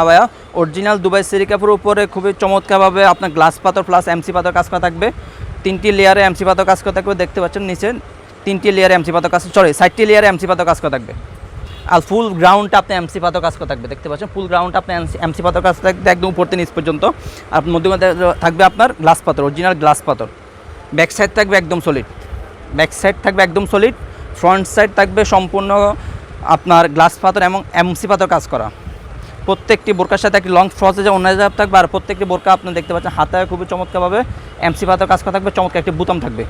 ভাইয়া original Dubai সেরি কাপড়ের উপরে খুবই চমৎকারভাবে আপনার গ্লাস পাথর প্লাস এমসি পাথর কাজ করা থাকবে। 3টি লেয়ারে এমসি পাথর কাজ করা থাকবে, দেখতে পাচ্ছেন নিচে 3টি লেয়ারে এমসি পাথর কাজ, 4টি লেয়ারে এমসি পাথর কাজ করা থাকবে। আর ফুল গ্রাউন্ডটা আপনি এমসি পাথর কাজ করা থাকবে, দেখতে পাচ্ছেন ফুল গ্রাউন্ডটা আপনি এমসি পাথর কাজ থাকবে একদম উপর থেকে নিচ পর্যন্ত। আর মধ্যে থাকবে আপনার গ্লাস পাথর, অরিজিনাল গ্লাস পাথর। ব্যাক সাইড থাকবে একদম সলিড, ব্যাক সাইড থাকবে একদম সলিড। ফ্রন্ট সাইড থাকবে সম্পূর্ণ আপনার গ্লাস পাথর এবং এমসি পাথর কাজ করা। প্রত্যেকটি বোরকার সাথে একটি লং ফ্রসেজে অন্যায় থাকবে। আর প্রত্যেকটি বোরকা আপনি দেখতে পাচ্ছেন হাতে খুবই চমৎকারভাবে এমসি পাথর কাজ করা থাকবে। চমৎকার একটি বুতাম থাকবে,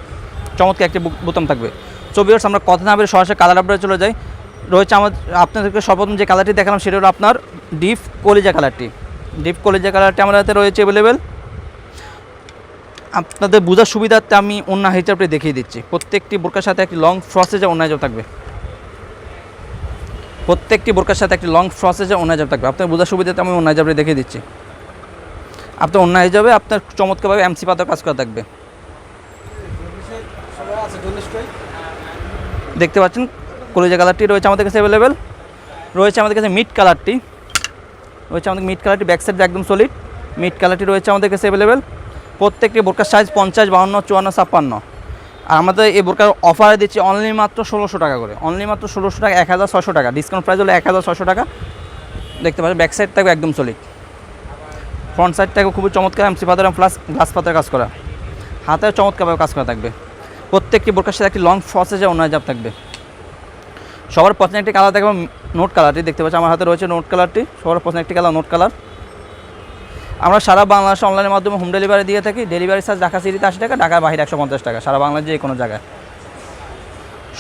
চমৎকার একটি বুতাম থাকবে। সো ভিউয়ার্স, আমরা কথা না বলে সরাসরি কালার আপডেটে চলে যাই। রয়েছে আপনাদেরকে সর্বপ্রথম যে কালারটি দেখালাম সেটা হলো আপনার ডিপ কলিজা কালারটি। ডিপ কলিজা কালারটি আমাদের হাতে রয়েছে অ্যাভেলেবেল। আপনাদের বোঝার সুবিধার্থে আমি ওন্না হিসাবটি দেখিয়ে দিচ্ছি। প্রত্যেকটি বোরকার সাথে একটি লং ফ্রসেজে অন্যায় থাকবে, প্রত্যেকটি বোরকার সাথে একটি লং ফ্রসেজে অন্যায় থাকবে। আপনার বোঝার সুবিধাতে আমি অন্যায় হিসাবটি দেখিয়ে দিচ্ছি। আপনার অন্যায় হিসাবে আপনার চমৎকারভাবে এমসি পাথর কাজ করা থাকবে। দেখতে পাচ্ছেন কলিজা কালারটি রয়েছে আমাদের কাছে অ্যাভেলেবেল। রয়েছে আমাদের কাছে মিড কালারটি, রয়েছে আমাদের মিড কালারটি, ব্যাক সাইড একদম সলিড। মিড কালারটি রয়েছে আমাদের কাছে অ্যাভেলেবেল। প্রত্যেকটি বোরকার সাইজ 50, 52, 54, 56। আর আমাদের এই বোরকার অফারে দিচ্ছি অনলি মাত্র 1600 টাকা করে, অনলি মাত্র 1600 টাকা, 1600 টাকা। ডিসকাউন্ট প্রাইস হলো 1600 টাকা। দেখতে পাচ্ছেন ব্যাক সাইড থাকবে একদম সলিড, ফ্রন্ট সাইড থাকবে খুবই চমৎকার এমসি পাথর প্লাস গ্লাস পাথর কাজ করা। হাতেও চমৎকারভাবে কাজ করা থাকবে। প্রত্যেকটি বোরকার সাথে একটি লং ফ্রসেজে অন্যায় জাপ থাকবে। সবার পছন্দের একটি কালার দেখবে নোট কালারটি, দেখতে পাচ্ছি আমার হাতে রয়েছে নোট কালারটি। সবার পছন্দের একটি কালার নোট কালার। আমরা সারা বাংলাদেশে অনলাইনের মাধ্যমে হোম ডেলিভারি দিয়ে থাকি। ডেলিভারি চার্জ ঢাকা সিটিতে 80 টাকা, ঢাকার বাইরে 150 টাকা, সারা বাংলাদেশে যে কোনো জায়গায়।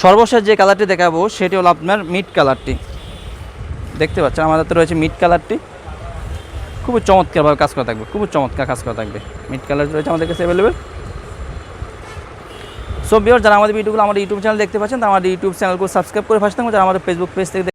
সর্বশেষ যে কালারটি দেখাবো সেটি হলো আপনার মিড কালারটি। দেখতে পাচ্ছেন আমাদের হাতে রয়েছে মিড কালারটি, খুবই চমৎকারভাবে কাজ করা থাকবে, খুবই চমৎকার কাজ করা থাকবে। মিড কালার রয়েছে আমাদের কাছে অ্যাভেলেবেল। সো ভিউয়ার্স, যারা আমাদের ভিডিওগুলো আমাদের ইউটিউব চ্যানেল দেখতে পাচ্ছেন তারা আমাদের ইউটিউব চ্যানেলগুলো সাবস্ক্রাইব করে পাশে থাকবেন। যারা আমাদের ফেসবুক পেজ থেকে